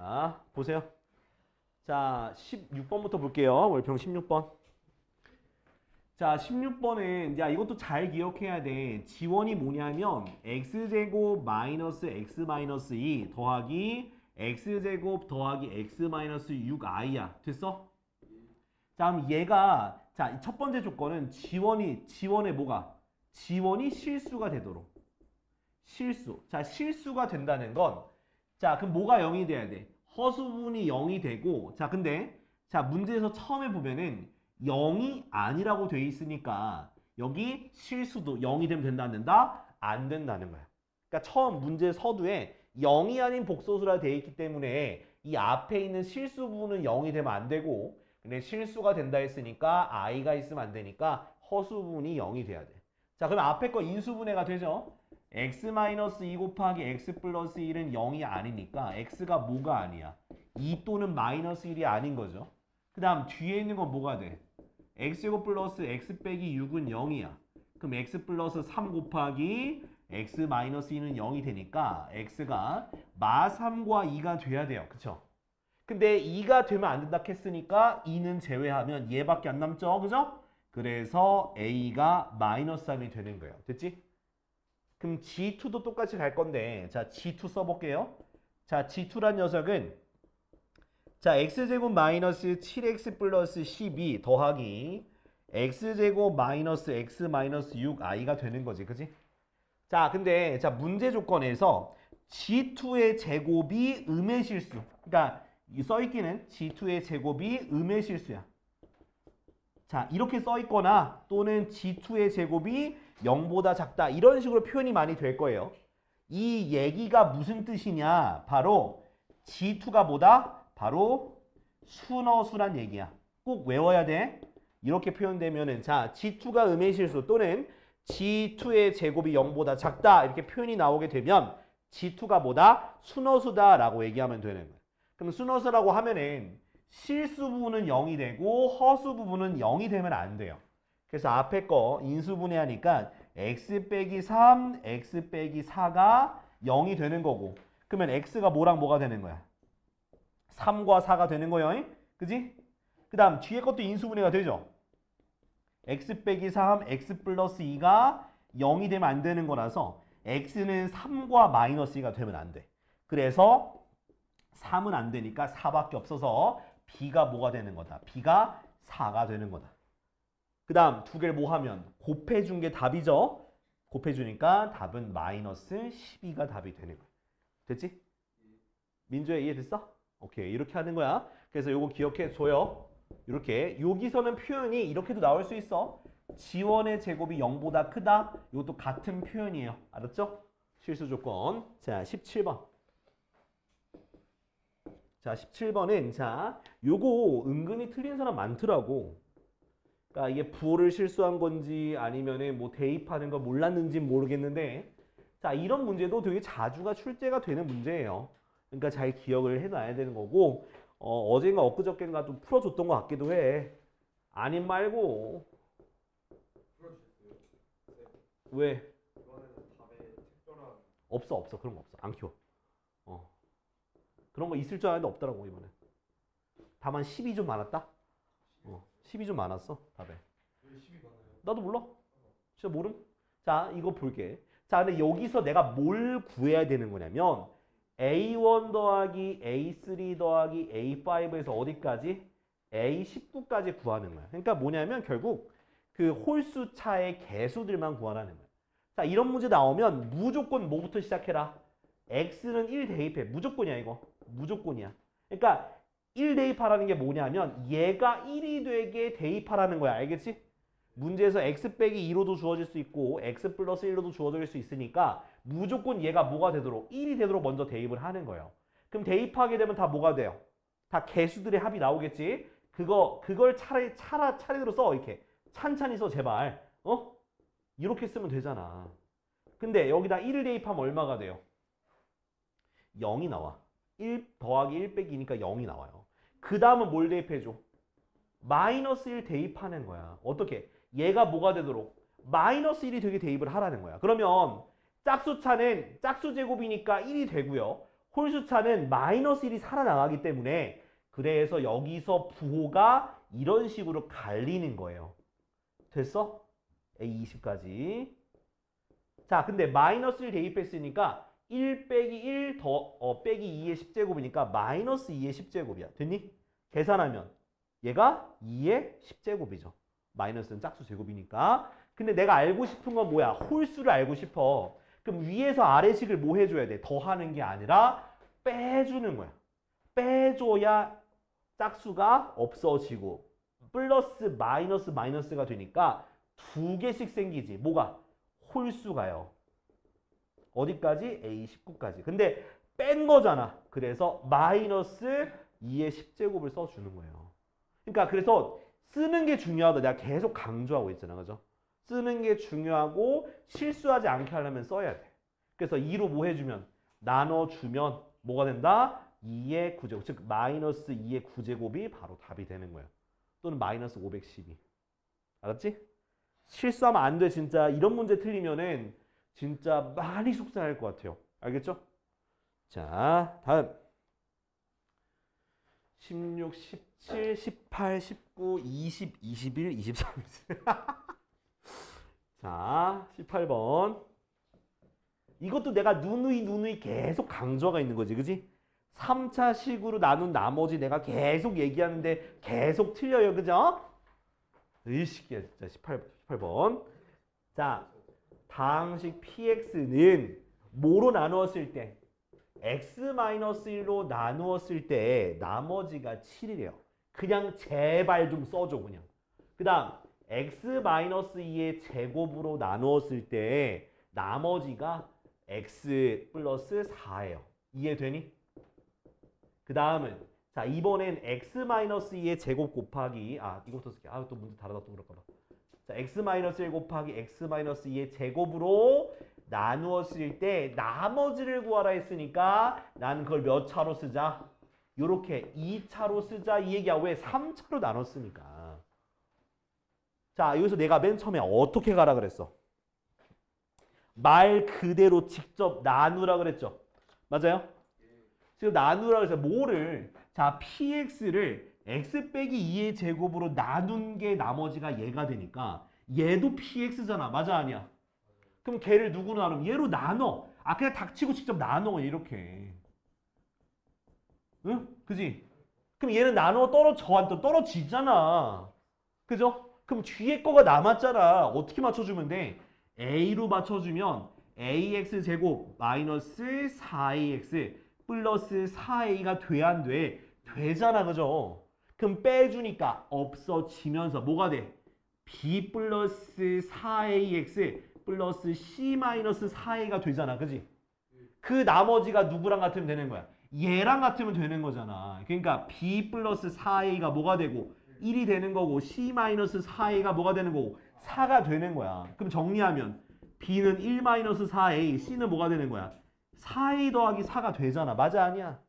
자, 보세요. 자, 16번부터 볼게요. 월평 16번. 자, 16번은 야, 이것도 잘 기억해야 돼. 지원이 뭐냐면 x제곱 마이너스 x 마이너스 2 더하기 x제곱 더하기 x 마이너스 6i야. 됐어? 자, 그럼 얘가 자, 첫 번째 조건은 지원의 뭐가? 지원이 실수가 되도록. 실수. 자, 실수가 된다는 건 자, 그럼 뭐가 0이 돼야 돼? 허수분이 0이 되고 자, 근데 자, 문제에서 처음에 보면은 0이 아니라고 돼 있으니까 여기 실수도 0이 되면 된다 안 된다? 안 된다는 거야. 그러니까 처음 문제 서두에 0이 아닌 복소수라 돼 있기 때문에 이 앞에 있는 실수 부분은 0이 되면 안 되고 근데 실수가 된다 했으니까 i가 있으면 안 되니까 허수 부분이 0이 돼야 돼. 자, 그럼 앞에 거 인수분해가 되죠? x-2 곱하기 x 플러스 1은 0이 아니니까 x가 뭐가 아니야? 2 또는 마이너스 1이 아닌 거죠. 그 다음 뒤에 있는 건 뭐가 돼? x제곱 플러스 x 빼기 6은 0이야. 그럼 x 플러스 3 곱하기 x 마이너스 2는 0이 되니까 x가 마 3과 2가 돼야 돼요. 그쵸? 근데 2가 되면 안 된다 했으니까 2는 제외하면 얘밖에 안 남죠. 그죠? 그래서 a가 마이너스 3이 되는 거예요. 됐지? 그럼 G2도 똑같이 갈 건데 자 G2 써볼게요. 자 G2란 녀석은 자 x제곱 마이너스 7x 플러스 12 더하기 x제곱 마이너스 x 마이너스 6i가 되는 거지. 그지? 자 근데 자 문제 조건에서 G2의 제곱이 음의 실수. 그러니까 써있기는 G2의 제곱이 음의 실수야. 자 이렇게 써있거나 또는 G2의 제곱이 0보다 작다 이런 식으로 표현이 많이 될 거예요. 이 얘기가 무슨 뜻이냐? 바로 G2가 뭐다? 바로 순어수란 얘기야. 꼭 외워야 돼. 이렇게 표현되면은 자 G2가 음의 실수 또는 G2의 제곱이 0보다 작다 이렇게 표현이 나오게 되면 G2가 뭐다? 순어수다 라고 얘기하면 되는 거야. 그럼 순어수라고 하면은 실수 부분은 0이 되고 허수 부분은 0이 되면 안 돼요. 그래서 앞에 거 인수분해하니까 x 빼기 3, x 빼기 4가 0이 되는 거고 그러면 x가 뭐랑 뭐가 되는 거야? 3과 4가 되는 거예요. 그지? 그 다음 뒤에 것도 인수분해가 되죠. x 빼기 3, x 플러스 2가 0이 되면 안 되는 거라서 x는 3과 마이너스 2가 되면 안 돼. 그래서 3은 안 되니까 4밖에 없어서 b가 뭐가 되는 거다? b가 4가 되는 거다. 그 다음 두 개를 뭐 하면 곱해준 게 답이죠. 곱해주니까 답은 마이너스 12가 답이 되는 거야. 됐지? 민주야 이해됐어? 오케이 이렇게 하는 거야. 그래서 요거 기억해 줘요. 이렇게 여기서는 표현이 이렇게도 나올 수 있어. 지원의 제곱이 0보다 크다. 이것도 같은 표현이에요. 알았죠? 실수 조건. 자 17번. 자 17번은 자 요거 은근히 틀린 사람 많더라고. 그러니까 이게 부호를 실수한 건지 아니면은 뭐 대입하는 거 몰랐는지 모르겠는데 자 이런 문제도 되게 자주가 출제가 되는 문제예요. 그러니까 잘 기억을 해놔야 되는 거고 어젠가 엊그저께인가 좀 풀어줬던 것 같기도 해. 아님 말고 왜? 없어 그런 거 없어. 안 키워. 그런 거 있을 줄 알았는데 없더라고 이번에. 다만 10이 좀 많았다? 10이 좀 많았어 답에. 왜 10이 많아요? 나도 몰라. 진짜 모름. 자 이거 볼게. 자 근데 여기서 내가 뭘 구해야 되는 거냐면 A1 더하기 A3 더하기 A5에서 어디까지? A19까지 구하는 거야. 그러니까 뭐냐면 결국 그 홀수 차의 개수들만 구하라는 거야. 자 이런 문제 나오면 무조건 뭐부터 시작해라? X는 1 대입해. 무조건이야 이거. 무조건이야. 그러니까 1 대입하라는 게 뭐냐면 얘가 1이 되게 대입하라는 거야. 알겠지? 문제에서 x 빼기 2로도 주어질 수 있고 x 플러스 1로도 주어질 수 있으니까 무조건 얘가 뭐가 되도록 1이 되도록 먼저 대입을 하는 거예요. 그럼 대입하게 되면 다 뭐가 돼요? 다 개수들의 합이 나오겠지? 그걸 차례대로 써. 이렇게 찬찬히 써 제발. 이렇게 쓰면 되잖아. 근데 여기다 1을 대입하면 얼마가 돼요? 0이 나와. 1 더하기 1 빼기 2니까 0이 나와요. 그 다음은 뭘 대입해줘? 마이너스 1 대입하는 거야. 어떻게? 얘가 뭐가 되도록? 마이너스 1이 되게 대입을 하라는 거야. 그러면 짝수차는 짝수 제곱이니까 1이 되고요. 홀수차는 마이너스 1이 살아나가기 때문에 그래서 여기서 부호가 이런 식으로 갈리는 거예요. 됐어? A20까지. 자, 근데 마이너스 1 대입했으니까 1 빼기 1 빼기 2의 10제곱이니까 마이너스 2의 10제곱이야. 됐니? 계산하면 얘가 2의 10제곱이죠. 마이너스는 짝수 제곱이니까. 근데 내가 알고 싶은 건 뭐야? 홀수를 알고 싶어. 그럼 위에서 아래식을 뭐 해줘야 돼? 더하는 게 아니라 빼주는 거야. 빼줘야 짝수가 없어지고 플러스 마이너스가 되니까 두 개씩 생기지. 뭐가? 홀수가요. 어디까지? A19까지. 근데 뺀 거잖아. 그래서 마이너스 2의 10제곱을 써주는 거예요. 그러니까 그래서 쓰는 게 중요하다. 내가 계속 강조하고 있잖아. 그죠? 쓰는 게 중요하고 실수하지 않게 하려면 써야 돼. 그래서 2로 뭐 해주면? 나눠주면 뭐가 된다? 2의 9제곱. 즉 마이너스 2의 9제곱이 바로 답이 되는 거예요. 또는 마이너스 512. 알았지? 실수하면 안 돼. 진짜 이런 문제 틀리면은 진짜 많이 속상할 것 같아요. 알겠죠? 자, 다음 16, 17, 18, 19, 20, 21, 23 자, 18번 이것도 내가 누누이 계속 강조가 있는 거지. 그지? 3차식으로 나눈 나머지 내가 계속 얘기하는데 계속 틀려요. 그죠? 의식이야 진짜. 18번 자, 다항식 px는 뭐로 나누었을 때? x-1로 나누었을 때 나머지가 7이래요. 그냥 제발 좀 써줘. 그냥. 그 다음 x-2의 제곱으로 나누었을 때 나머지가 x 플러스 4예요. 이해되니? 그 다음은 자, 이번엔 x-2의 제곱 곱하기 이것부터 쓸게. 또 문제 다르다 또 그럴까 봐. 자, x-1 곱하기 x-2의 제곱으로 나누었을 때 나머지를 구하라 했으니까 나는 그걸 몇 차로 쓰자? 요렇게 2차로 쓰자 이 얘기야. 왜? 3차로 나눴으니까. 자, 여기서 내가 맨 처음에 어떻게 가라 그랬어? 말 그대로 직접 나누라 그랬죠. 맞아요? 지금 나누라 그래서 뭐를? 자, px를 x 빼기 2의 제곱으로 나눈 게 나머지가 얘가 되니까 얘도 px잖아. 맞아 아니야? 그럼 걔를 누구로 나누면? 얘로 나눠. 그냥 닥치고 직접 나눠. 이렇게. 응? 그지? 그럼 얘는 나누어 떨어지잖아. 그죠? 그럼 뒤에 거가 남았잖아. 어떻게 맞춰주면 돼? a로 맞춰주면 ax 제곱 마이너스 4ax 플러스 4a가 돼 안 돼? 되잖아. 그죠? 그럼 빼주니까 없어지면서 뭐가 돼? b 플러스 4ax 플러스 c 마이너스 4a가 되잖아. 그지? 그 나머지가 누구랑 같으면 되는 거야? 얘랑 같으면 되는 거잖아. 그러니까 b 플러스 4a가 뭐가 되고 1이 되는 거고 c 마이너스 4a가 뭐가 되는 거고 4가 되는 거야. 그럼 정리하면 b는 1 마이너스 4a, c는 뭐가 되는 거야? 4a 더하기 4가 되잖아. 맞아 아니야?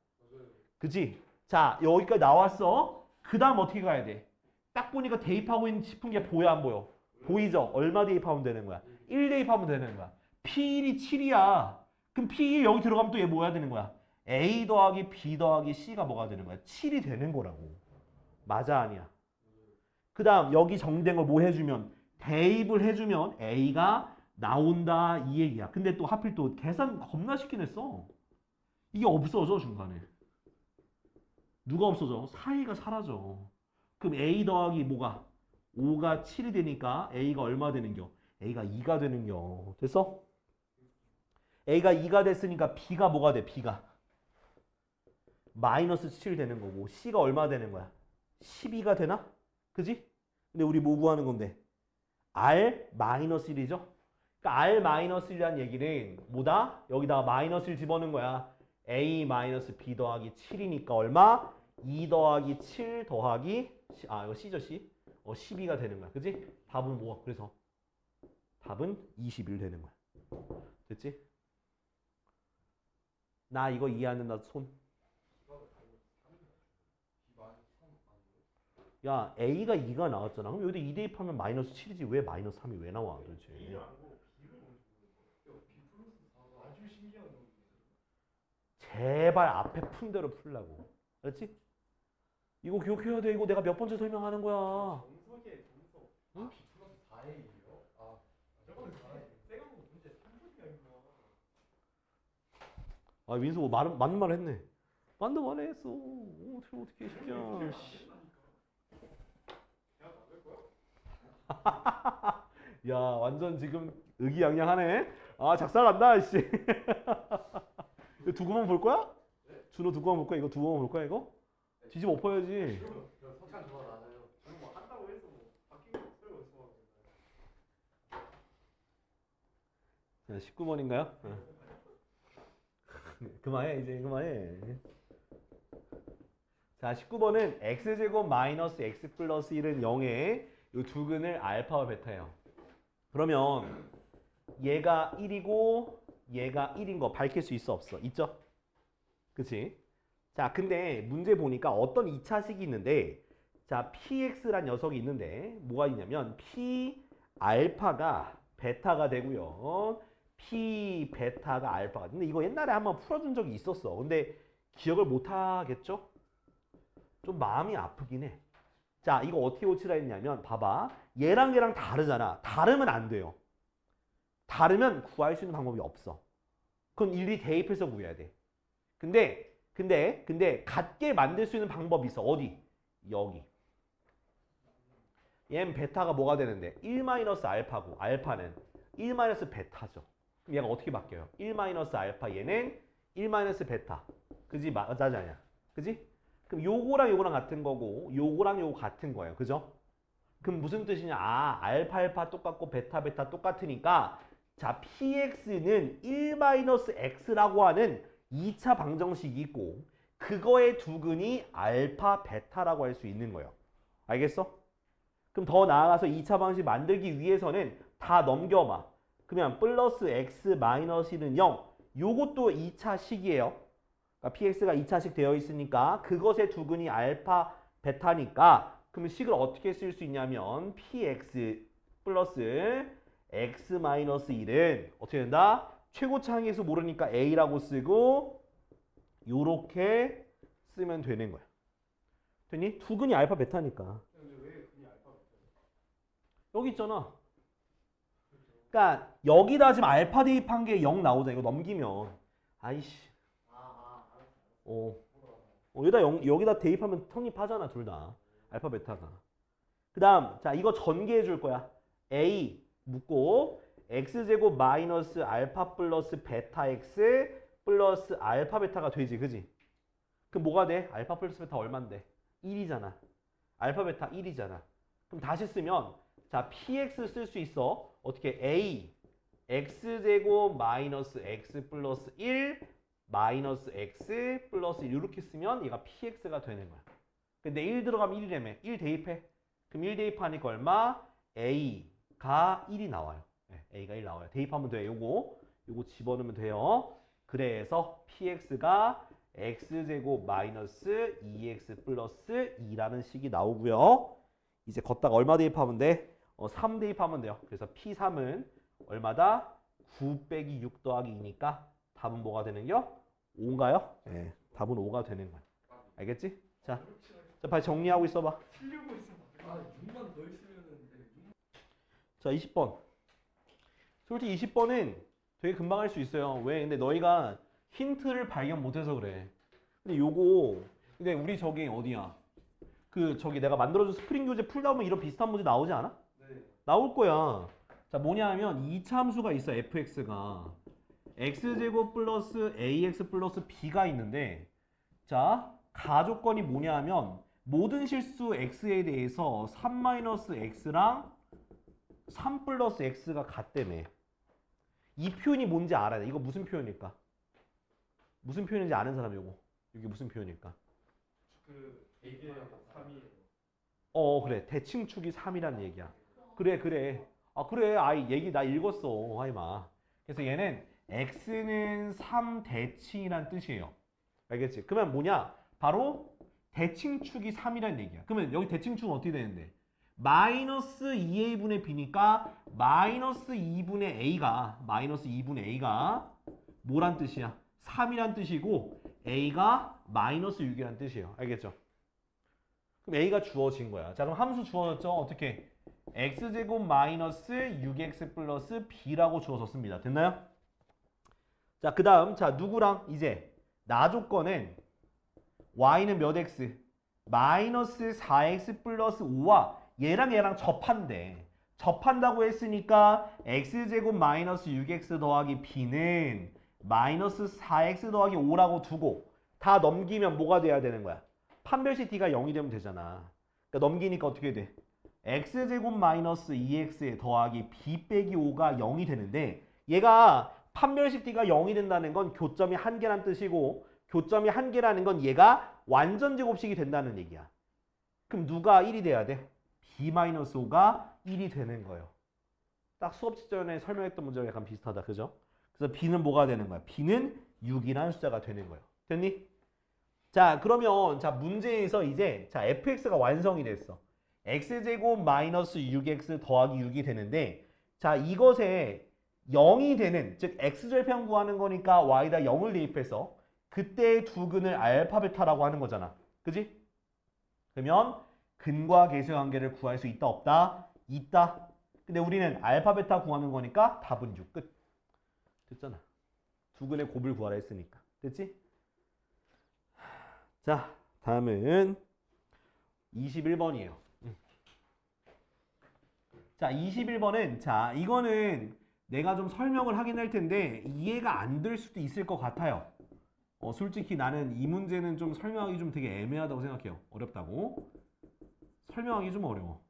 그지? 자, 여기까지 나왔어. 그 다음 어떻게 가야 돼? 딱 보니까 대입하고 싶은 게 보여 안 보여? 보이죠? 얼마 대입하면 되는 거야? 1 대입하면 되는 거야. P1이 7이야. 그럼 P1 여기 들어가면 또 얘 뭐야 되는 거야? A 더하기 B 더하기 C가 뭐가 되는 거야? 7이 되는 거라고. 맞아 아니야? 그 다음 여기 정된 걸 뭐 해주면? 대입을 해주면 A가 나온다 이 얘기야. 근데 또 하필 또 계산 겁나 쉽긴 했어. 이게 없어져 중간에. 누가 없어져? 4A가 사라져. 그럼 A 더하기 뭐가? 5가 7이 되니까 A가 얼마 되는겨? A가 2가 되는겨. 됐어? A가 2가 됐으니까 B가 뭐가 돼? B가 마이너스 7 되는 거고 C가 얼마 되는 거야? 12가 되나? 그지? 근데 우리 뭐 구하는 건데? R 마이너스 1이죠? 그러니까 R 마이너스 1이라는 얘기는 뭐다? 여기다가 마이너스 1 집어넣은 거야. A 마이너스 B 더하기 7이니까 얼마? 2 더하기 7 더하기 이거 C죠 C? 12가 되는 거야. 그지? 답은 뭐? 그래서 답은 21 되는 거야. 됐지? 나 이거 이해 안 된다 손. 야, A가 2가 나왔잖아. 그럼 여기 2 대입하면 마이너스 7이지. 왜 마이너스 3이 왜 나와 도대체? 제발 앞에 푼 대로 풀라고. 그렇지? 이거 기억해야 돼. 이거 내가 몇 번째 설명하는 거야. 정석이에요, 정석. 응? B 플러스 4A예요? 아, 저거는 4A. 쌤하고 문제 3번이야, 이거. 아 민수 뭐 맞는 말 했네. 맞는 말 했어. 어떻게 시켜. 씨. 대학 안갈 거야? 야 완전 지금 의기양양하네. 아 작살난다 씨. 이거 두고만 볼 거야? 네? 준호 두고만 볼 거야? 이거 두고만 볼 거야 이거? 뒤집어 엎어야지. 석찬 좋아, 나아요. 저는 뭐 한다고 해서 뭐 바뀐 게 없어요, 수학은. 자 19번인가요? 그만해 이제 그만해. 자 19번은 x제곱 마이너스 x 플러스 1은 0에 이 두 근을 알파와 베타예요. 그러면 얘가 1이고 얘가 1인 거 밝힐 수 있어 없어? 있죠? 그치? 자 근데 문제 보니까 어떤 2차식이 있는데 자 px란 녀석이 있는데 뭐가 있냐면 p 알파가 베타가 되고요. p 베타가 알파가. 근데 이거 옛날에 한번 풀어준 적이 있었어. 근데 기억을 못 하겠죠? 좀 마음이 아프긴 해. 자 이거 어떻게 고치라 했냐면 봐봐. 얘랑 얘랑 다르잖아. 다르면 안 돼요. 다르면 구할 수 있는 방법이 없어. 그건 일일이 대입해서 구해야 돼. 근데 같게 만들 수 있는 방법이 있어. 어디? 여기. 얘는 베타가 뭐가 되는데? 1 마이너스 알파고 알파는 1 마이너스 베타죠. 그럼 얘가 어떻게 바뀌어요? 1 마이너스 알파 얘는 1 마이너스 베타. 그지? 맞아지 않냐? 그지? 그럼 요거랑 요거랑 같은 거고 요거랑 요거 같은 거예요. 그죠? 그럼 무슨 뜻이냐? 아 알파 알파 똑같고 베타 베타 똑같으니까 자 px는 1 마이너스 x라고 하는 2차 방정식이 있고 그거의 두 근이 알파 베타라고 할 수 있는 거예요. 알겠어? 그럼 더 나아가서 2차 방정식 만들기 위해서는 다 넘겨봐. 그러면 플러스 x 마이너스 1은 0. 요것도 2차 식이에요. 그러니까 px가 2차식 되어 있으니까 그것의 두 근이 알파 베타니까 그러면 식을 어떻게 쓸 수 있냐면 px 플러스 x 마이너스 1은 어떻게 된다? 최고차항에서 모르니까 a라고 쓰고 요렇게 쓰면 되는 거야. 됐니? 두 근이 알파 베타니까. 근데 왜 그냥 알파 베타예요? 여기 있잖아. 그러니까 여기다 지금 알파 대입한 게 0 나오잖아. 이거 넘기면. 아이씨. 알았어. 여기다 대입하면 성립하잖아. 둘 다. 알파 베타가. 그 다음 자 이거 전개해 줄 거야. a 묻고 x제곱 마이너스 알파 플러스 베타 x 플러스 알파 베타가 되지. 그지? 그럼 뭐가 돼? 알파 플러스 베타 얼만데? 1이잖아. 알파 베타 1이잖아. 그럼 다시 쓰면 자 px 쓸 수 있어. 어떻게? a x제곱 마이너스 x 플러스 1 마이너스 x 플러스 1 이렇게 쓰면 얘가 px가 되는 거야. 근데 1 들어가면 1이라며. 1 대입해. 그럼 1 대입하니까 얼마? a가 1이 나와요. 네, a가 1 나와요. 대입하면 돼. 요거 집어넣으면 돼요. 그래서 px가 x제곱 마이너스 2x 플러스 2라는 식이 나오고요. 이제 걷다가 얼마 대입하면 돼? 3 대입하면 돼요. 그래서 p3은 얼마다? 9 빼기 6 더하기 2니까 답은 뭐가 되는겨? 5인가요? 네, 답은 5가 되는 거야. 알겠지? 자, 빨리 정리하고 있어봐. 틀리고 있어. 아, 6만 더 있으면은 자, 20번. 솔직히 20번은 되게 금방 할 수 있어요. 왜? 근데 너희가 힌트를 발견 못해서 그래. 근데 우리 저기 어디야? 저기 내가 만들어준 스프링 교재 풀다 보면 이런 비슷한 문제 나오지 않아? 네. 나올 거야. 자, 뭐냐 하면 2차 함수가 있어. fx가. x제곱 플러스 ax 플러스 b가 있는데 자, 가조건이 뭐냐 하면 모든 실수 x에 대해서 3-x랑 3 플러스 x가 같다며. 이 표현이 뭔지 알아야 돼. 이거 무슨 표현일까? 무슨 표현인지 아는 사람 요거. 이게 무슨 표현일까? 이게 3이에요. 그래. 대칭축이 3이란 얘기야. 그래. 아, 그래. 아이, 얘기 나 읽었어. 하이마. 그래서 얘는 x는 3대칭이란 뜻이에요. 알겠지? 그러면 뭐냐? 바로 대칭축이 3이란 얘기야. 그러면 여기 대칭축은 어떻게 되는데? 마이너스 2a분의 b니까 마이너스 2분의 a가 뭐란 뜻이야? 3이란 뜻이고 a가 마이너스 6이라는 뜻이에요. 알겠죠? 그럼 a가 주어진 거야. 자, 그럼 함수 주어졌죠? 어떻게? x제곱 마이너스 6x 플러스 b라고 주어졌습니다. 됐나요? 자, 그 다음 자 누구랑 이제 나 조건은 y는 몇 x? 마이너스 4x 플러스 5와 얘랑 접한대. 접한다고 했으니까 x제곱 마이너스 6x 더하기 b는 마이너스 4x 더하기 5라고 두고 다 넘기면 뭐가 돼야 되는 거야? 판별식 d가 0이 되면 되잖아. 그러니까 넘기니까 어떻게 돼? x제곱 마이너스 2x 더하기 b 빼기 5가 0이 되는데 얘가 판별식 d가 0이 된다는 건 교점이 한 개란 뜻이고 교점이 한 개라는 건 얘가 완전 제곱식이 된다는 얘기야. 그럼 누가 1이 돼야 돼? b-5가 1이 되는 거예요. 딱 수업 직전에 설명했던 문제랑 약간 비슷하다. 그죠? 그래서 b는 뭐가 되는 거야? b는 6이라는 숫자가 되는 거예요. 됐니? 자, 그러면 자 문제에서 이제 자 fx가 완성이 됐어. x제곱 마이너스 6x 더하기 6이 되는데 자 이것에 0이 되는 즉 x절편 구하는 거니까 y에다 0을 대입해서 그때의 두 근을 알파 베타라고 하는 거잖아. 그지? 그러면 근과 계수의 관계를 구할 수 있다 없다? 있다. 근데 우리는 알파 베타 구하는 거니까 답은 6 끝. 됐잖아. 두 근의 곱을 구하라 했으니까. 됐지? 자, 다음은 21번이에요. 자, 21번은 자, 이거는 내가 좀 설명을 하긴 할 텐데 이해가 안 될 수도 있을 것 같아요. 솔직히 나는 이 문제는 좀 설명하기 좀 되게 애매하다고 생각해요. 어렵다고. 설명하기 좀 어려워.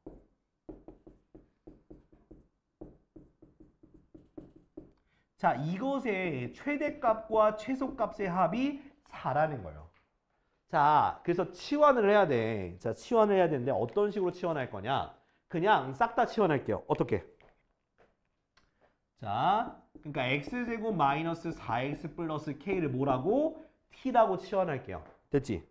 자, 이것의 최대값과 최소값의 합이 4라는 거예요. 자, 그래서 치환을 해야 돼. 자, 치환을 해야 되는데 어떤 식으로 치환할 거냐? 그냥 싹 다 치환할게요. 어떻게? 자, 그러니까 x제곱 마이너스 4x 플러스 k를 뭐라고? t라고 치환할게요. 됐지?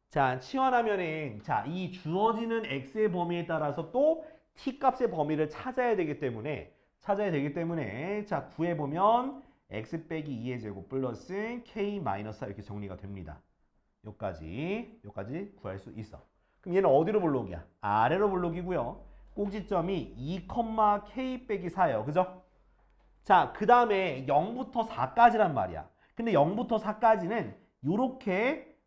자, 치환하면은 자, 이 주어지는 x의 범위에 따라서 또 t 값의 범위를 찾아야 되기 때문에 자, 구해보면 x 빼기 2의 제곱 플러스 k 마이너스 4 이렇게 정리가 됩니다. 요까지 구할 수 있어. 그럼 얘는 어디로 볼록이야? 아래로 볼록이고요. 꼭지점이 2, k 빼기 4예요. 그죠? 자, 그 다음에 0부터 4까지란 말이야. 근데 0부터 4까지는 요렇게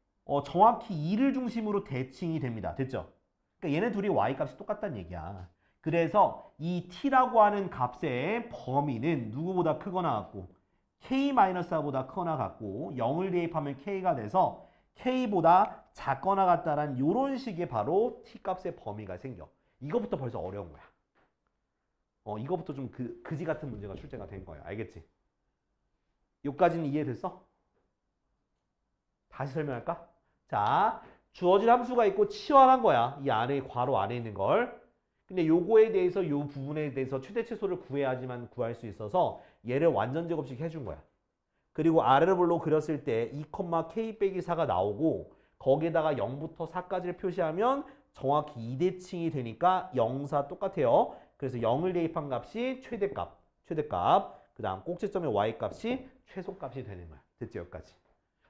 정확히 2를 중심으로 대칭이 됩니다. 됐죠? 그러니까 얘네 둘이 y값이 똑같다는 얘기야. 그래서 이 t라고 하는 값의 범위는 누구보다 크거나 같고 k-4보다 크거나 같고 0을 대입하면 k가 돼서 k보다 작거나 같다라는 이런 식의 바로 t값의 범위가 생겨. 이거부터 벌써 어려운 거야. 이거부터 좀 그지 같은 문제가 출제가 된 거야. 알겠지? 여기까지는 이해됐어? 다시 설명할까? 자, 주어진 함수가 있고 치환한 거야. 이 안에 괄호 안에 있는 걸. 근데 요거에 대해서 요 부분에 대해서 최대 최소를 구해야지만 구할 수 있어서 얘를 완전 제곱식 해준 거야. 그리고 아래로 볼로 그렸을 때 2, k 빼기 4가 나오고 거기에다가 0부터 4까지를 표시하면 정확히 2대칭이 되니까 0, 4 똑같아요. 그래서 0을 대입한 값이 최대값. 그 다음 꼭지점의 y값이 최소값이 되는 거야. 됐죠? 여기까지.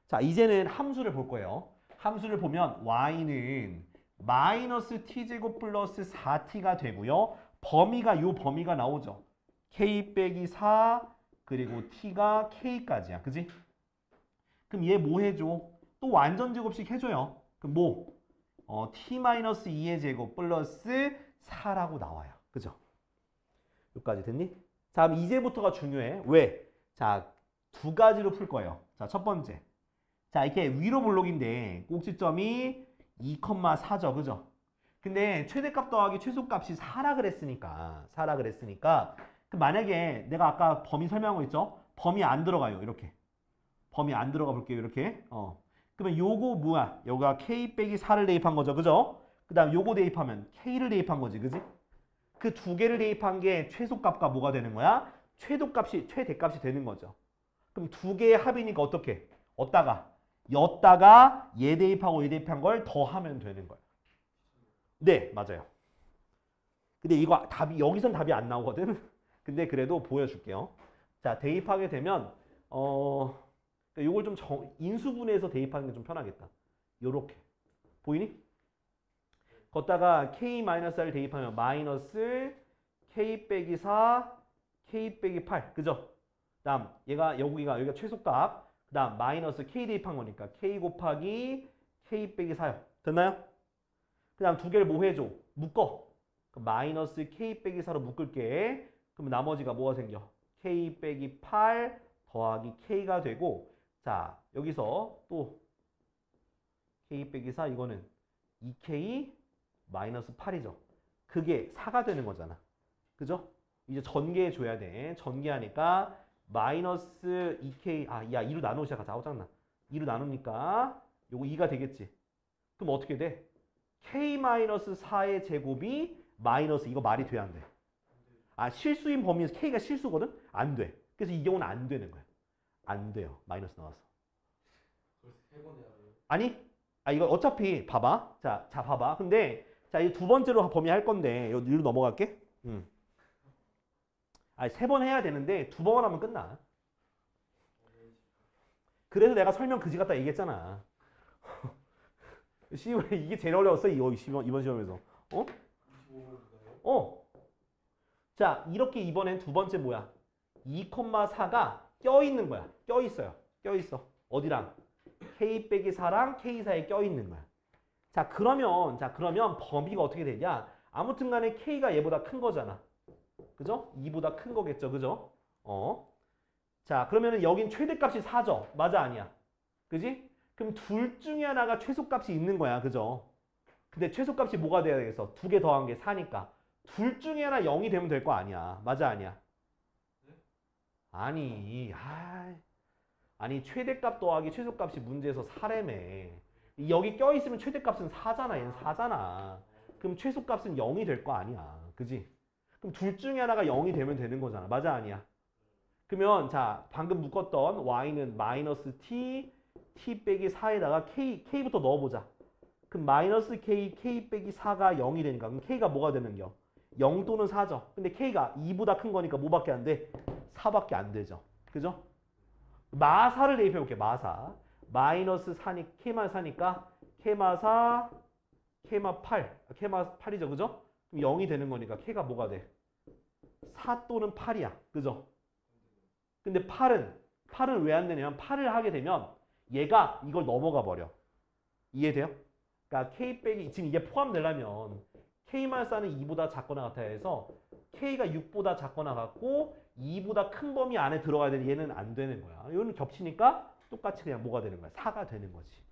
자, 이제는 함수를 볼 거예요. 함수를 보면 y는 마이너스 t제곱 플러스 4t가 되고요. 요 범위가 나오죠. k 빼기 4 그리고 t가 k까지야. 그지? 그럼 얘 뭐 해줘? 또 완전 제곱식 해줘요. 그럼 뭐? t-2의 제곱 플러스 4라고 나와요. 그죠? 여기까지 됐니? 자, 그럼 이제부터가 중요해. 왜? 자, 두 가지로 풀 거예요. 자, 첫 번째. 자, 이렇게 위로 볼록인데 꼭지점이 2,4죠. 그죠? 근데 최대값 더하기 최소값이 4라 그랬으니까 그럼 만약에 내가 아까 범위 설명한 거 있죠? 범위 안 들어가요. 이렇게. 범위 안 들어가 볼게요. 이렇게. 그러면 요거 뭐야? 요거가 k 빼기 4를 대입한 거죠. 그죠? 그 다음 요거 대입하면 k를 대입한 거지. 그지? 그 두 개를 대입한 게 최소값과 뭐가 되는 거야? 최대값이 되는 거죠. 그럼 두 개의 합이니까 어떻게? 였다가 얘 대입하고 얘 대입한 걸 더하면 되는 거예요. 네, 맞아요. 근데 이거 여기선 답이 안 나오거든. 근데 그래도 보여줄게요. 자, 대입하게 되면 그러니까 이걸 좀 인수분해해서 대입하는 게 좀 편하겠다. 요렇게. 보이니? 걷다가 k-r을 대입하면 마이너스 k 빼기 4, k 빼기 8. 그죠? 다음 여기가 최소값. 그 다음 마이너스 k 대입한 거니까 k 곱하기 k 빼기 4요. 됐나요? 그 다음 두 개를 뭐 해줘? 묶어. 그럼 마이너스 k 빼기 4로 묶을게. 그럼 나머지가 뭐가 생겨? k 빼기 8 더하기 k가 되고, 자 여기서 또 k 빼기 4 이거는 2k 마이너스 8이죠. 그게 4가 되는 거잖아. 그죠? 이제 전개해줘야 돼. 전개하니까 마이너스 2k, 야 2로 나누고 시작하자. 짜증나. 2로 나누니까 요거 2가 되겠지. 그럼 어떻게 돼? k-4의 제곱이 마이너스, 이거 말이 돼, 안 돼? 실수인 범위에서 k가 실수거든? 안 돼. 그래서 이 경우는 안 되는 거야. 안 돼요. 마이너스 나와서. 그래서 3번 해야 돼요. 아니? 이거 어차피 봐봐. 자 봐봐. 근데 자, 이 두 번째로 범위 할 건데 이리로 넘어갈게. 세 번 해야 되는데 두 번 하면 끝나. 그래서 내가 설명 그지 같다 얘기했잖아. 이게 제일 어려웠어 이번 시험에서. 25인가요? 자, 이렇게 이번엔 두 번째 뭐야? 2,4가 껴있는 거야. 껴있어요. 껴있어. 어디랑? k 빼기 4랑 k 사이에 껴있는 거야. 자, 그러면 범위가 어떻게 되냐? 아무튼 간에 k가 얘보다 큰 거잖아. 그죠? 2보다 큰 거겠죠. 그죠? 자, 그러면은 여긴 최대값이 4죠. 맞아, 아니야? 그지? 그럼 둘 중에 하나가 최소값이 있는 거야. 그죠? 근데 최소값이 뭐가 돼야 되겠어? 두 개 더한 게 4니까. 둘 중에 하나 0이 되면 될 거 아니야. 맞아, 아니야? 아니, 최대값 더하기 최소값이 문제에서 4래매. 여기 껴있으면 최대값은 4잖아. 얘는 4잖아. 그럼 최소값은 0이 될 거 아니야. 그지? 그럼 둘 중에 하나가 0이 되면 되는 거잖아. 맞아, 아니야? 그러면 자, 방금 묶었던 y는 마이너스 t 빼기 4에다가 k부터 넣어보자. 그럼 마이너스 k 빼기 4가 0이 되니까 그럼 k가 뭐가 되는겨? 0 또는 4죠. 근데 k가 2보다 큰 거니까 뭐밖에 안 돼? 4밖에 안 되죠. 그죠? 마사를 대입해볼게. 마사. 마이너스 4니 k만 4니까 k마 4, k마 8. k마 8이죠. 그죠? 그럼 0이 되는 거니까 k가 뭐가 돼? 4 또는 8이야. 그죠? 근데 8은 왜 안 되냐면 8을 하게 되면 얘가 이걸 넘어가 버려. 이해돼요? 그러니까 k 빼기 지금 이게 포함되려면 k-4는 2보다 작거나 같아야 해서 k가 6보다 작거나 같고 2보다 큰 범위 안에 들어가야 되는 얘는 안 되는 거야. 이거는 겹치니까 똑같이 그냥 뭐가 되는 거야? 4가 되는 거지.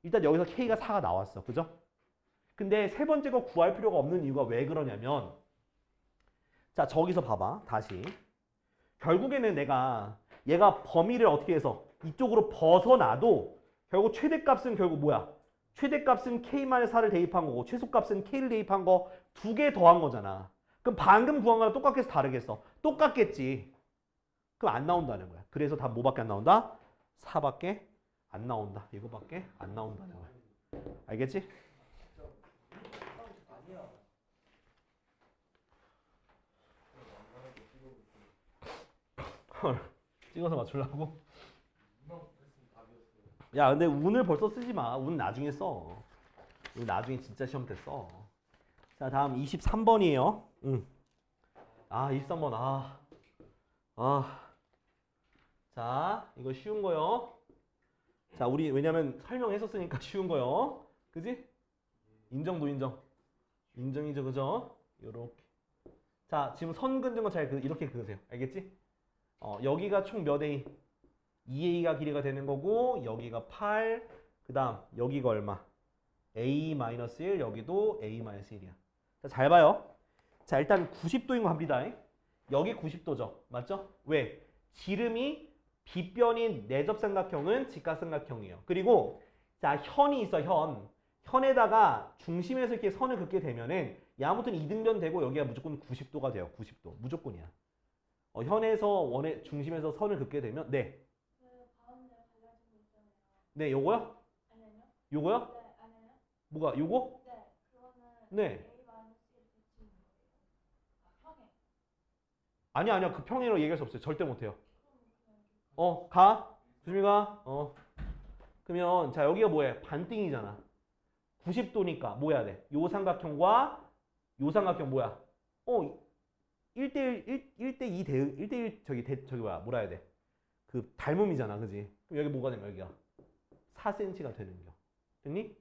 일단 여기서 k가 4가 나왔어. 그죠? 근데 세 번째 거 구할 필요가 없는 이유가 왜 그러냐면 자, 저기서 봐봐. 다시. 결국에는 얘가 범위를 어떻게 해서 이쪽으로 벗어나도 결국 최대값은 결국 뭐야? 최대값은 k-4를 대입한 거고 최소값은 k를 대입한 거 두 개 더한 거잖아. 그럼 방금 구한 거랑 똑같겠어? 다르겠어? 똑같겠지. 그럼 안 나온다는 거야. 그래서 다 뭐밖에 안 나온다? 4밖에 안 나온다. 이거밖에 안 나온다는 거야. 알겠지? 아니야. 헐. 찍어서 맞추려고? 이만 했으면 답이었어요. 야, 근데 운을 벌써 쓰지 마. 운 나중에 써. 운 나중에 진짜 시험 때 써. 자, 다음 23번이에요. 23번. 자, 이거 쉬운 거요. 자, 우리 왜냐면 설명했었으니까 쉬운 거요. 그지? 인정도 인정. 인정이죠, 그죠? 요렇게. 자, 지금 선 긋는 거 잘 이렇게 그으세요. 알겠지? 여기가 총 몇 A? 2A가 길이가 되는 거고 여기가 8, 그 다음 여기가 얼마? A-1, 여기도 A-1이야. 자, 잘 봐요. 자, 일단 90도인 거 합니다. 여기 90도죠. 맞죠? 왜? 지름이 빗변인 내접삼각형은 직각삼각형이에요. 그리고 자, 현이 있어, 현. 현에다가 중심에서 이렇게 선을 긋게 되면은 아무튼 이등변 되고 여기가 무조건 90도가 돼요. 90도. 무조건이야. 현에서 중심에서 선을 긋게 되면 네. 그 가운데 갈라진 거 있잖아요. 네, 요거요? 아니요. 요거요? 네, 아니요. 뭐가? 요거? 네, 그거는 네. A-1을 붙이는 거예요. 평행. 아니야. 그 평행으로 얘기할 수 없어요. 절대 못 해요. 그럼 그냥 이렇게 가? 좋습니까? 그러면 자 여기가 뭐예요? 반띵이잖아. 90도니까 뭐 해야 돼? 요 삼각형과 요 삼각형 뭐야? 1대2 1대1 저기 뭐라 해야 돼? 그 닮음이잖아. 그지? 그럼 여기 뭐가 되는 거야? 여기가 4cm가 되는 거. 됐니?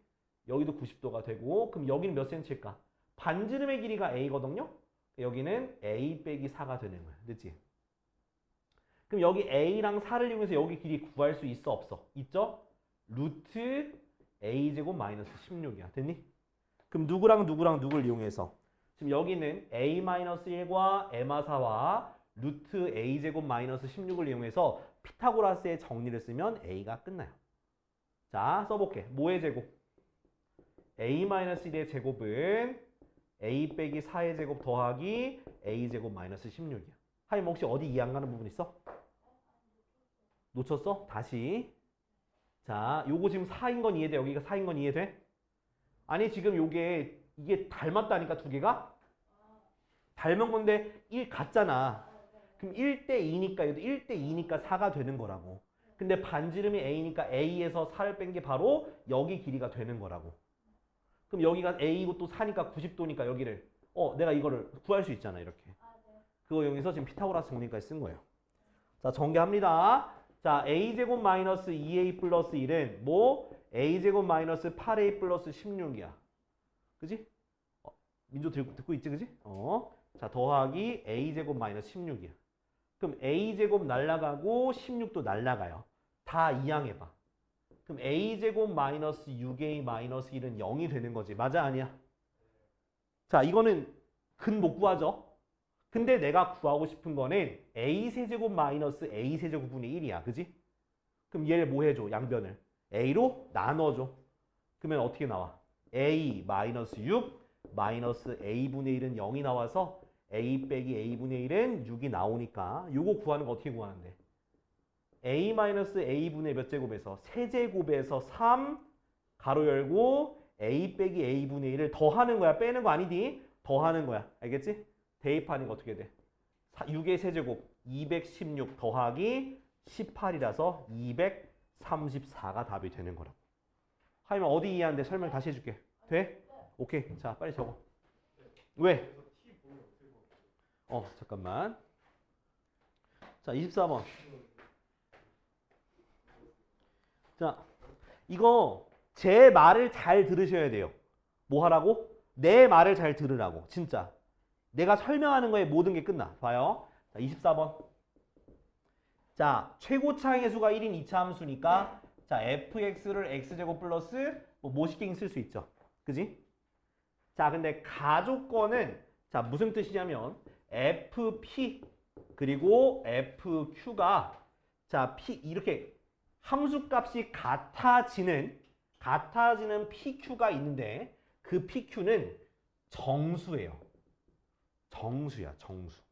여기도 90도가 되고 그럼 여기는 몇 cm일까? 반지름의 길이가 a거든요. 여기는 a 빼기 4가 되는 거야. 됐지? 그럼 여기 a랑 4를 이용해서 여기 길이 구할 수 있어 없어? 있죠? 루트 a제곱 마이너스 16이야. 됐니? 그럼 누구랑 누구를 이용해서? 지금 여기는 a-1과 m-4와 루트 a제곱 마이너스 16을 이용해서 피타고라스의 정리를 쓰면 a가 끝나요. 자, 써볼게. 뭐의 제곱? a-1의 제곱은 a 빼기 4의 제곱 더하기 a제곱 마이너스 16이야. 하임 혹시 어디 이해 안 가는 부분 있어? 놓쳤어? 다시. 자, 요거 지금 4인 건 이해돼? 여기가 4인 건 이해돼? 아니 지금 이게 닮았다니까 두 개가? 닮은 건데 1 같잖아. 그럼 1대2니까 얘도 1대2니까 4가 되는 거라고. 근데 반지름이 a니까 a에서 4를 뺀 게 바로 여기 길이가 되는 거라고. 그럼 여기가 a이고 또 4니까 90도니까 여기를 내가 이거를 구할 수 있잖아 이렇게. 그거 이용해서 지금 피타고라스 정리까지 쓴 거예요. 자, 전개합니다. 자, a제곱 마이너스 2a 플러스 1은 뭐? a제곱 마이너스 8a 플러스 16이야. 그지? 민조 듣고 있지, 그지? 자, 더하기 a제곱 마이너스 16이야. 그럼 a제곱 날라가고 16도 날라가요. 다 이항해봐. 그럼 a제곱 마이너스 6a 마이너스 1은 0이 되는 거지. 맞아, 아니야? 자, 이거는 근 못 구하죠? 근데 내가 구하고 싶은 거는 a 세제곱 마이너스 a 세제곱분의 1이야. 그지? 그럼 얘를 뭐 해줘? 양변을. a로 나눠줘. 그러면 어떻게 나와? a 마이너스 6 마이너스 a분의 1은 0이 나와서 a 빼기 a분의 1은 6이 나오니까 요거 구하는 거 어떻게 구하는데? a 마이너스 a분의 몇 제곱에서? 세제곱에서 3 가로 열고 a 빼기 a분의 1을 더하는 거야. 빼는 거 아니디? 더하는 거야. 알겠지? 대입하는 거 어떻게 돼? 6의 세제곱 216 더하기 18이라서 234가 답이 되는 거라고. 하이면 어디 이해하는데 설명 다시 해줄게. 돼? 오케이. 자, 빨리 적어. 왜? 잠깐만. 자, 24번. 자, 이거 제 말을 잘 들으셔야 돼요. 뭐 하라고? 내 말을 잘 들으라고. 진짜. 내가 설명하는 거에 모든 게 끝나. 봐요. 자, 24번. 자, 최고차항의 수가 1인 2차 함수니까 자, fx를 x제곱 플러스 모식갱이 쓸 수 있죠. 그지? 자, 근데 가조건은 자, 무슨 뜻이냐면 fp 그리고 fq가 자, p 이렇게 함수값이 같아지는 pq가 있는데 그 pq는 정수예요. 정수야, 정수.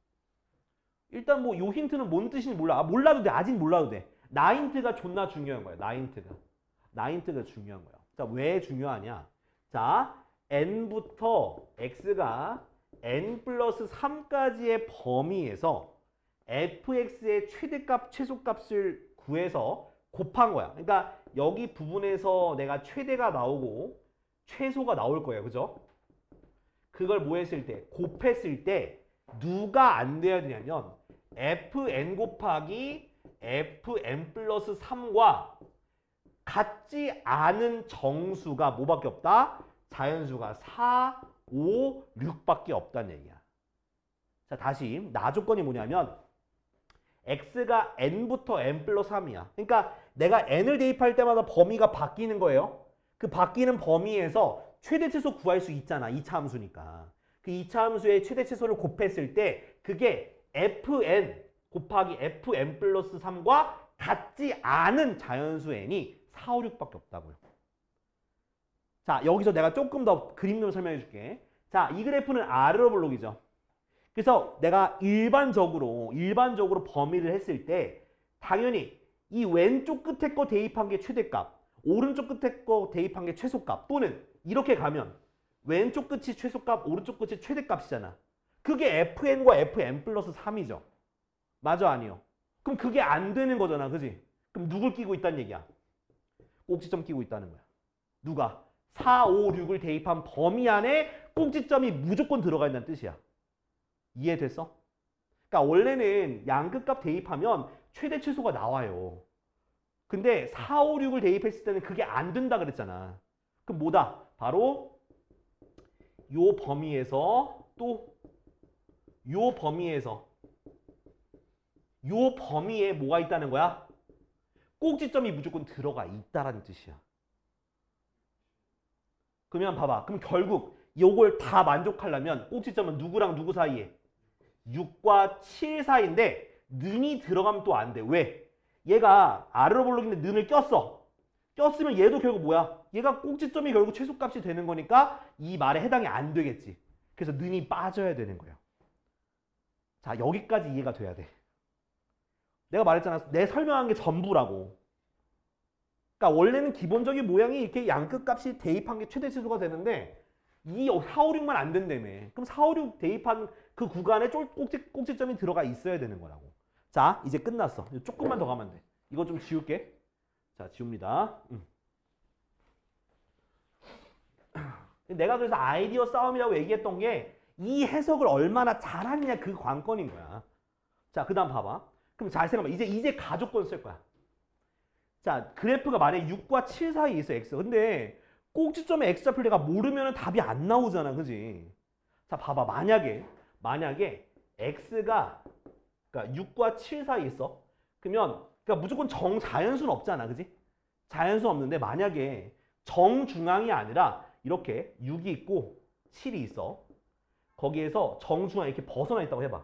일단 뭐 요 힌트는 뭔 뜻인지 몰라. 몰라도 돼. 아직 몰라도 돼. 나인트가 존나 중요한 거야. 나인트가 중요한 거야. 자, 왜 중요하냐? 자, n부터 x가 n 플러스 3까지의 범위에서 fx의 최대값, 최소값을 구해서 곱한 거야. 그러니까 여기 부분에서 내가 최대가 나오고 최소가 나올 거예요. 그죠? 그걸 뭐 했을 때? 곱했을 때 누가 안 돼야 되냐면 fn 곱하기 fn 플러스 3과 같지 않은 정수가 뭐밖에 없다? 자연수가 4, 5, 6밖에 없다는 얘기야. 자, 다시 나 조건이 뭐냐면 x가 n부터 n 플러스 3이야. 그러니까 내가 n을 대입할 때마다 범위가 바뀌는 거예요. 그 바뀌는 범위에서 최대 최소 구할 수 있잖아. 2차 함수니까. 그 2차 함수의 최대 최소를 곱했을 때 그게 fn 곱하기 fn 플러스 3과 같지 않은 자연수 n이 4, 5, 6밖에 없다고요. 자, 여기서 내가 조금 더 그림으로 설명해 줄게. 자, 이 그래프는 아래로 볼록이죠. 그래서 내가 일반적으로 범위를 했을 때 당연히 이 왼쪽 끝에 거 대입한 게 최대값, 오른쪽 끝에 거 대입한 게 최소값, 또는 이렇게 가면 왼쪽 끝이 최소값, 오른쪽 끝이 최대값이잖아. 그게 fn과 fn 플러스 3이죠. 맞아, 아니요? 그럼 그게 안 되는 거잖아. 그지? 그럼 누굴 끼고 있다는 얘기야? 꼭지점 끼고 있다는 거야. 누가? 4, 5, 6을 대입한 범위 안에 꼭지점이 무조건 들어가 있다는 뜻이야. 이해됐어? 그러니까 원래는 양끝값 대입하면 최대 최소가 나와요. 근데 4, 5, 6을 대입했을 때는 그게 안 된다 그랬잖아. 그럼 뭐다? 바로 요 범위에서 또 요 범위에서 요 범위에 뭐가 있다는 거야? 꼭지점이 무조건 들어가 있다라는 뜻이야. 그러면 봐봐. 그럼 결국 요걸 다 만족하려면 꼭지점은 누구랑 누구 사이에? 6과 7 사이인데 는이 들어가면 또 안 돼. 왜? 얘가 아래로 볼록인데 는을 꼈어. 꼈으면 얘도 결국 뭐야? 얘가 꼭지점이 결국 최소값이 되는 거니까 이 말에 해당이 안 되겠지. 그래서 는이 빠져야 되는 거예요. 자, 여기까지 이해가 돼야 돼. 내가 말했잖아. 내 설명한 게 전부라고. 그러니까 원래는 기본적인 모양이 이렇게 양끝값이 대입한 게 최대 최소가 되는데 이 4, 5, 6만 안 된다며. 그럼 4, 5, 6 대입한 그 구간에 꼭지점이 들어가 있어야 되는 거라고. 자, 이제 끝났어. 조금만 더 가면 돼. 이거 좀 지울게. 자, 지웁니다. 내가 그래서 아이디어 싸움이라고 얘기했던 게 이 해석을 얼마나 잘하느냐 그 관건인 거야. 자, 그 다음 봐봐. 그럼 잘 생각해봐. 이제 가족권 쓸 거야. 자, 그래프가 만약에 6과 7 사이에 있어, x. 근데 꼭지점에 x 잡힐 내가 모르면 답이 안 나오잖아. 그지? 자, 봐봐. 만약에 x가 그러니까 6과 7 사이에 있어. 그러면 그러니까 무조건 정자연수는 없잖아. 그지? 자연수 없는데 만약에 정중앙이 아니라 이렇게 6이 있고 7이 있어. 거기에서 정중앙 이렇게 벗어나 있다고 해봐.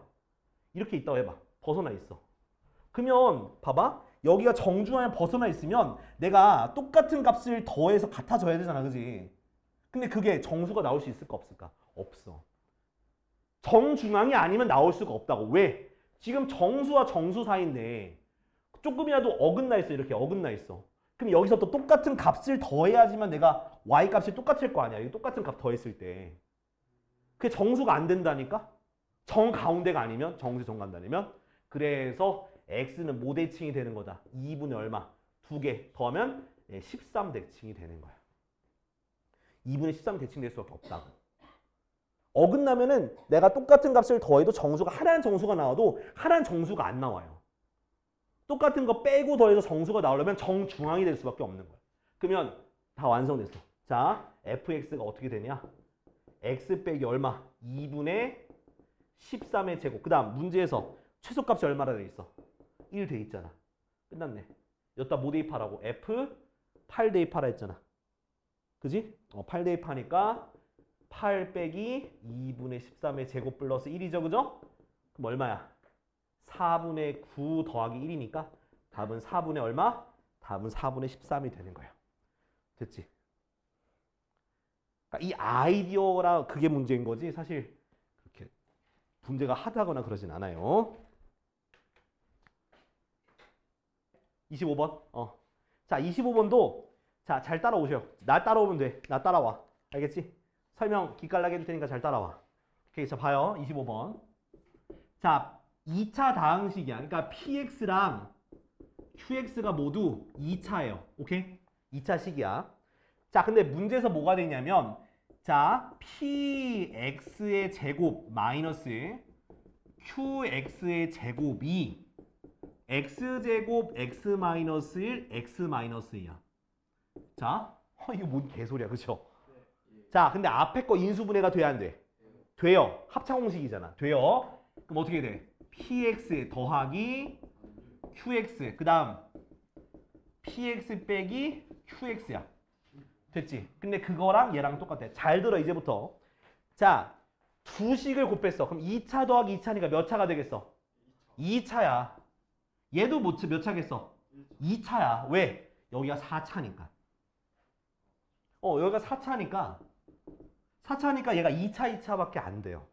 이렇게 있다고 해봐. 벗어나 있어. 그러면 봐봐. 여기가 정중앙에 벗어나 있으면 내가 똑같은 값을 더해서 같아져야 되잖아. 그지? 근데 그게 정수가 나올 수 있을까 없을까? 없어. 정중앙이 아니면 나올 수가 없다고. 왜? 지금 정수와 정수 사이인데 조금이라도 어긋나 있어. 이렇게 어긋나 있어. 그럼 여기서 또 똑같은 값을 더해야지만 내가 y 값이 똑같을 거 아니야. 여기 똑같은 값 더했을 때. 그게 정수가 안 된다니까? 정 가운데가 아니면 정수 정간다면 그래서 x는 뭐 대칭이 되는 거다. 2분의 얼마? 2개 더하면 13 대칭이 되는 거야. 2분의 13 대칭 될 수밖에 없다고. 어긋나면은 내가 똑같은 값을 더해도 정수가 하나는 정수가 나와도 하나는 정수가 안 나와요. 똑같은 거 빼고 더해서 정수가 나오려면 정중앙이 될 수밖에 없는 거야. 그러면 다 완성됐어. 자, fx가 어떻게 되냐? x 빼기 얼마? 2분의 13의 제곱. 그 다음 문제에서 최소값이 얼마나 돼 있어? 1 돼 있잖아. 끝났네. 여기다 뭐 대입하라고? f 8 대입하라 했잖아. 그지? 8 대입하니까 8 빼기 2분의 13의 제곱 플러스 1이죠. 그죠? 그럼 얼마야? 4분의 9 더하기 1이니까 답은 4분의 얼마? 답은 4분의 13이 되는 거예요. 됐지? 그러니까 이 아이디어라 그게 문제인 거지 사실 그렇게 문제가 하다거나 그러진 않아요. 25번. 자, 25번도 자, 잘 따라오셔. 나 따라오면 돼. 나 따라와. 알겠지? 설명 기깔나게 해줄 테니까 잘 따라와. 오케이, 자, 봐요. 25번. 자, 2차 다항식이야. 그러니까 px랑 qx가 모두 2차예요. 오케이? 2차 식이야. 자, 근데 문제에서 뭐가 되냐면 자, px의 제곱 마이너스 qx의 제곱이 x제곱 x 마이너스 1 x 마이너스 2야. 자, 이거 뭔 개소리야. 그쵸? 자, 근데 앞에 거 인수분해가 돼야 안 돼? 돼요. 합차공식이잖아. 돼요. 그럼 어떻게 돼? px 더하기 qx 그 다음 px 빼기 qx야. 됐지? 근데 그거랑 얘랑 똑같아. 잘 들어 이제부터. 자, 두 식을 곱했어. 그럼 2차 더하기 2차니까 몇 차가 되겠어? 2차야. 얘도 몇 차겠어? 2차야. 왜? 여기가 4차니까. 여기가 4차니까 4차니까 얘가 2차, 2차밖에 안 돼요.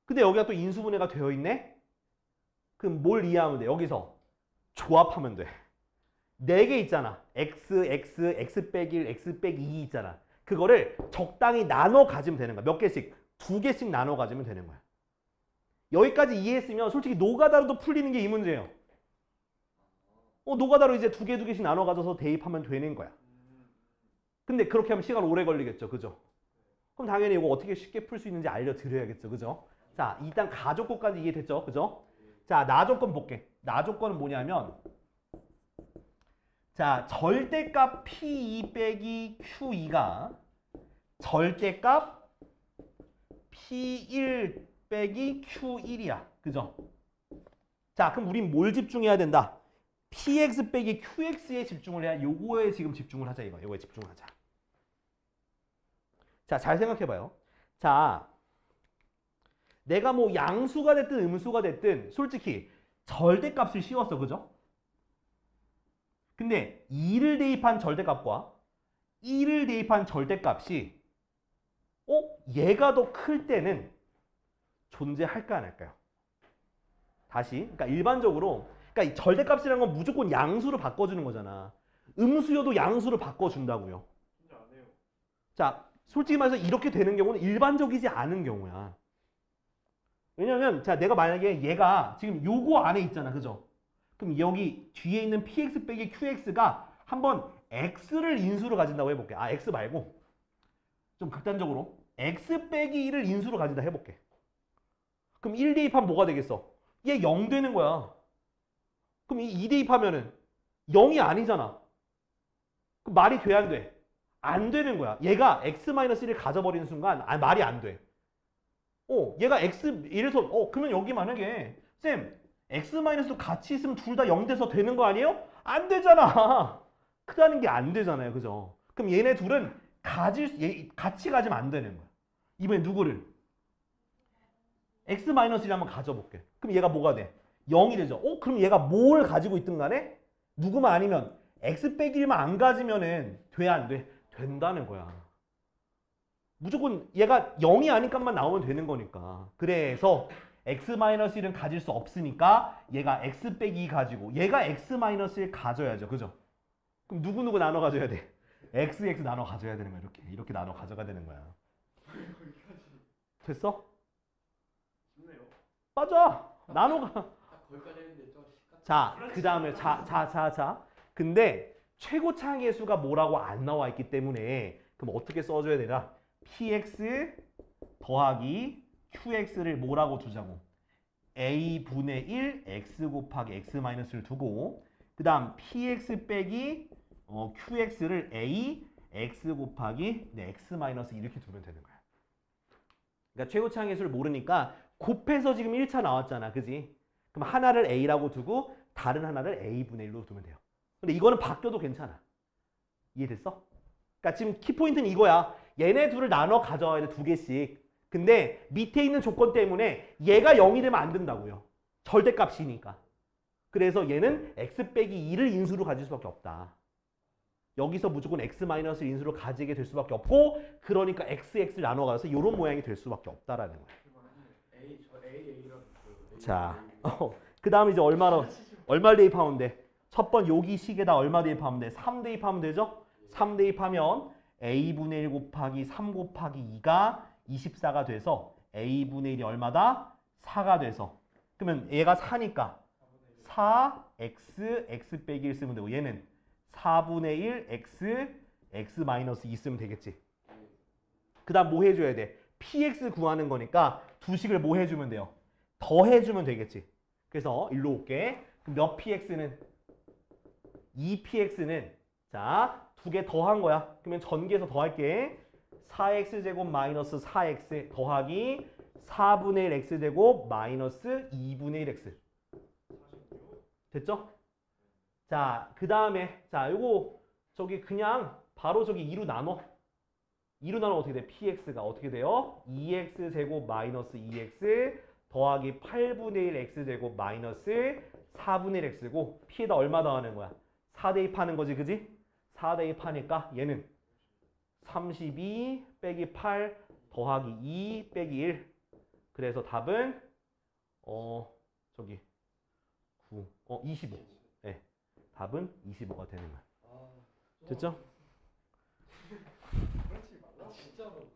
근데 여기가 또 인수분해가 되어 있네? 그럼 뭘 이해하면 돼? 여기서 조합하면 돼. 4개 있잖아. x 빼기 1, x 빼기 2 있잖아. 그거를 적당히 나눠 가지면 되는 거야. 몇 개씩? 2개씩 나눠 가지면 되는 거야. 여기까지 이해했으면 솔직히 노가다로도 풀리는 게 이 문제예요. 노가다로 이제 두 개씩 나눠 가져서 대입하면 되는 거야. 근데 그렇게 하면 시간 오래 걸리겠죠. 그죠? 그럼 당연히 이거 어떻게 쉽게 풀 수 있는지 알려드려야겠죠. 그죠? 자, 일단 가조건까지 이해됐죠? 그죠? 자, 나조건 볼게. 나조건은 뭐냐면 자, 절대값 P2 빼기 Q2가 절대값 P1 빼기 Q1이야. 그죠? 자, 그럼 우린 뭘 집중해야 된다? PX 빼기 QX에 집중을 해야 요거에 지금 집중을 하자 이거. 요거에 집중을 하자. 자, 잘 생각해봐요. 자, 내가 뭐 양수가 됐든 음수가 됐든 솔직히 절대값을 씌웠어. 그죠? 근데 2를 대입한 절대값과 1을 대입한 절대값이 얘가 더 클 때는 존재할까 안 할까요? 다시. 그러니까 일반적으로 그러니까 이 절대값이라는 건 무조건 양수로 바꿔주는 거잖아. 음수여도 양수로 바꿔준다고요. 진짜 안 해요. 자, 솔직히 말해서 이렇게 되는 경우는 일반적이지 않은 경우야. 왜냐면 자, 내가 만약에 얘가 지금 요거 안에 있잖아. 그죠? 그럼 여기 뒤에 있는 px 빼기 qx가 한번 x를 인수로 가진다고 해볼게. 아, x 말고 좀 극단적으로 x 빼기 1을 인수로 가진다 해볼게. 그럼 1 대입하면 뭐가 되겠어? 얘 0 되는 거야. 그럼 이 2 대입하면은 0이 아니잖아. 그럼 말이 돼, 안 돼? 안 되는 거야. 얘가 x-1을 가져버리는 순간 말이 안 돼. 얘가 x 이래서 그러면 여기 만약에 쌤 x-도 같이 있으면 둘 다 0 돼서 되는 거 아니에요? 안 되잖아. 크다는 게 안 되잖아요. 그죠? 그럼 얘네 둘은 같이 가지면 안 되는 거야. 이번엔 누구를? x-를 한번 가져볼게. 그럼 얘가 뭐가 돼? 0이 되죠. 그럼 얘가 뭘 가지고 있든 간에 누구만 아니면 x 빼기 1만 안 가지면은 돼, 안 돼? 된다는 거야. 무조건 얘가 0이 아닌 값만 나오면 되는 거니까. 그래서 x-1은 가질 수 없으니까 얘가 x 빼기 2 가지고 얘가 x-1을 가져야죠. 그죠? 그럼 누구누구 나눠 가져야 돼? x, x 나눠 가져야 되는 거야. 이렇게 나눠 가져가야 되는 거야. 됐어? 쉽네요. 맞아. 나눠가. 거기까지 했는데 좀 자, 그 다음에 자. 근데 최고차항의 수가 뭐라고 안 나와 있기 때문에 그럼 어떻게 써줘야 되나? px 더하기 qx를 뭐라고 두자고? a분의 1 x 곱하기 x-를 두고 그 다음 px 빼기 qx를 a x 곱하기 x- 이렇게 두면 되는 거야. 그러니까 최고차항의 수를 모르니까 곱해서 지금 1차 나왔잖아. 그지? 그럼 하나를 a라고 두고 다른 하나를 a분의 1로 두면 돼요. 근데 이거는 바뀌어도 괜찮아. 이해됐어? 그러니까 지금 키포인트는 이거야. 얘네 둘을 나눠 가져와야 돼. 두 개씩. 근데 밑에 있는 조건 때문에 얘가 0이 되면 안 된다고요. 절대값이니까. 그래서 얘는 x 빼기 2를 인수로 가질 수밖에 없다. 여기서 무조건 x-를 인수로 가지게 될 수밖에 없고 그러니까 x를 나눠 가서 이런 모양이 될 수밖에 없다라는 거야. 자, 그 다음에 이제 얼마 대입하면 돼? 첫 번 여기 식에다 얼마 대입하면 돼? 3 대입하면 되죠? 3 대입하면 a분의 1 곱하기 3 곱하기 2가 24가 돼서 a분의 1이 얼마다? 4가 돼서 그러면 얘가 4니까 4x, x 빼기 1 쓰면 되고 얘는 4분의 1 x, x-2 쓰면 되겠지. 그 다음 뭐 해줘야 돼? px 구하는 거니까 두 식을 뭐 해주면 돼요? 더해주면 되겠지. 그래서 일로 올게. 그럼 몇 px는? 2px는 자, 두 개 더한 거야. 그러면 전개해서 더할게. 4x제곱 마이너스 4x 더하기 4분의 1 x제곱 마이너스 2분의 1 x. 됐죠? 자, 그 다음에 자, 요거 저기 그냥 바로 저기 2로 나눠. 2로 나누면 어떻게 돼? px가 어떻게 돼요? 2x제곱 마이너스 2x 더하기 8분의 1 x제곱 마이너스 4분의 1 x고 p에다 얼마 더하는 거야? 4 대입하는 거지, 그지? 4 대입하니까 얘는 32 빼기 8 더하기 2 빼기 1. 그래서 답은 저기 9, 25. 네, 답은 25가 되는 거야. 됐죠? 그렇지 말라. 진짜로.